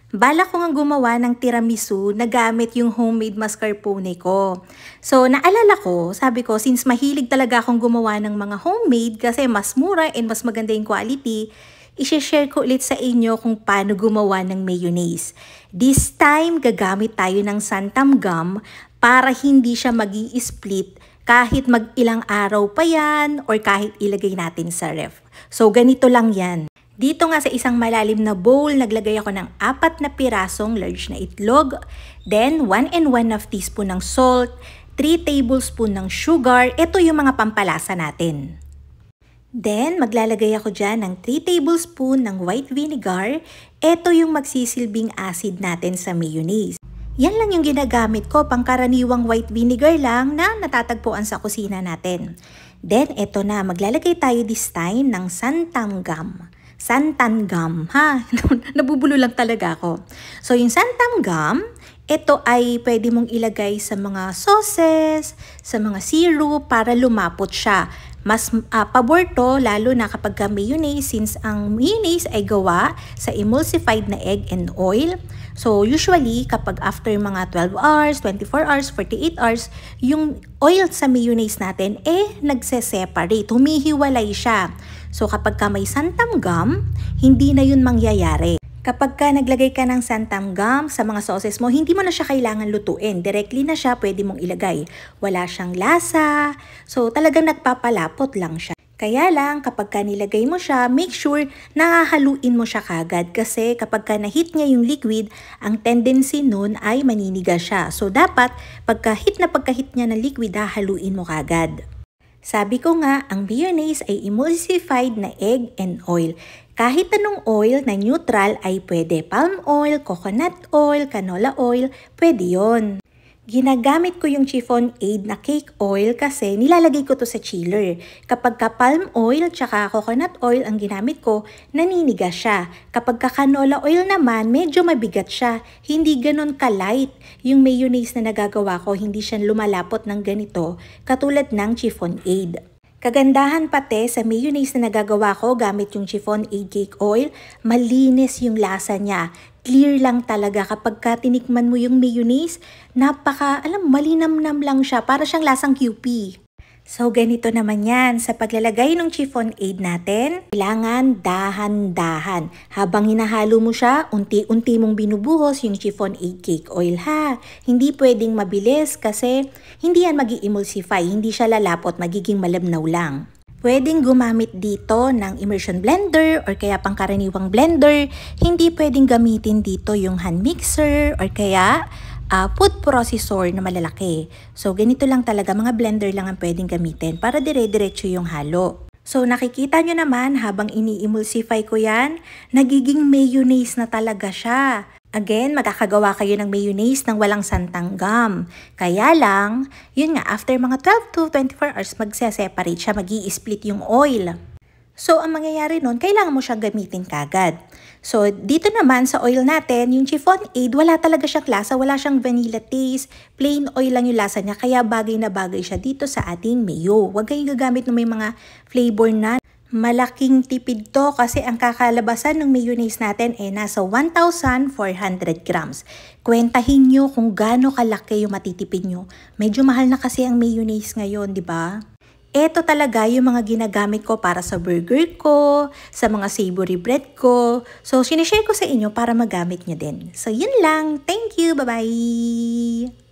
Balak ko nga gumawa ng tiramisu na gamit yung homemade mascarpone ko. So, naalala ko, sabi ko, since mahilig talaga akong gumawa ng mga homemade kasi mas mura and mas maganda yung quality, i-share ko ulit sa inyo kung paano gumawa ng mayonnaise. This time, gagamit tayo ng santam gum para hindi siya magi-split kahit mag-ilang araw pa yan or kahit ilagay natin sa ref. So, ganito lang yan. Dito nga sa isang malalim na bowl, naglagay ako ng 4 na pirasong large na itlog, then 1 and 1 teaspoon ng salt, 3 tablespoon ng sugar, ito yung mga pampalasa natin. Then, maglalagay ako dyan ng 3 tablespoon ng white vinegar, ito yung magsisilbing acid natin sa mayonnaise. Yan lang yung ginagamit ko, pangkaraniwang white vinegar lang na natatagpuan sa kusina natin. Then, ito na, maglalagay tayo this time ng santan gum. Santan gum, ha? Nabubulo lang talaga ako. So, yung santan gum, ito ay pwede mong ilagay sa mga sauces, sa mga syrup para lumapot siya. Mas pabor to, lalo na kapag mayonnaise, since ang mayonnaise ay gawa sa emulsified na egg and oil. So, usually, kapag after mga 12 hours, 24 hours, 48 hours, yung oil sa mayonnaise natin, nagse-separate, humihiwalay siya. So, kapag ka may santam gum, hindi na yun mangyayari. Kapag ka naglagay ka ng santam gum sa mga sauces mo, hindi mo na siya kailangan lutuin. Directly na siya pwede mong ilagay. Wala siyang lasa. So, talagang nagpapalapot lang siya. Kaya lang, kapag ka nilagay mo siya, make sure nahahaluin mo siya kagad. Kasi kapag ka na-heat niya yung liquid, ang tendency nun ay maninigas siya. So, dapat, pagka-heat niya ng liquid, hahaluin mo kagad. Sabi ko nga, ang mayonnaise ay emulsified na egg and oil. Kahit anong oil na neutral ay pwede. Palm oil, coconut oil, canola oil, pwede yon. Ginagamit ko yung chiffon aid na cake oil kasi nilalagay ko to sa chiller. Kapag ka palm oil tsaka coconut oil ang ginamit ko, naninigas siya. Kapag ka canola oil naman, medyo mabigat siya. Hindi ganon ka-light. Yung mayonnaise na nagagawa ko, hindi siya lumalapot ng ganito, katulad ng chiffon aid. Kagandahan pati sa mayonnaise na nagagawa ko gamit yung chiffon aid cake oil, malinis yung lasa niya. Clear lang talaga kapag ka tinikman mo yung mayonnaise, malinamnam lang siya, para siyang lasang QP. So, ganito naman yan. Sa paglalagay ng chiffon aid natin, kailangan dahan-dahan. Habang hinahalo mo siya, unti-unti mong binubuhos yung chiffon aid cake oil, ha. Hindi pwedeng mabilis kasi hindi yan magi-emulsify, hindi siya lalapot, magiging malabnaw lang. Pwedeng gumamit dito ng immersion blender or kaya pangkaraniwang blender. Hindi pwedeng gamitin dito yung hand mixer or kaya food processor na malalaki. So, ganito lang talaga, mga blender lang ang pwedeng gamitin para dire-diretso yung halo. So, nakikita nyo naman habang ini-emulsify ko yan, nagiging mayonnaise na talaga siya. Again, magkakagawa kayo ng mayonnaise ng walang santang gum. Kaya lang, yun nga, after mga 12 to 24 hours, magse-separate siya, magi-split yung oil. So, ang mangyayari nun, kailangan mo siyang gamitin kagad. So, dito naman sa oil natin, yung chiffon aid, wala talaga siyang lasa, wala siyang vanilla taste, plain oil lang yung lasa niya, kaya bagay na bagay siya dito sa ating mayo. Huwag kayong gagamit ng may mga flavor na. Malaking tipid to kasi ang kakalabasan ng mayonnaise natin ay nasa 1,400 grams. Kwentahin nyo kung gaano kalaki yung matitipid nyo. Medyo mahal na kasi ang mayonnaise ngayon, di ba? Ito talaga yung mga ginagamit ko para sa burger ko, sa mga savory bread ko. So, sinishare ko sa inyo para magamit nyo din. So, yun lang. Thank you. Bye-bye!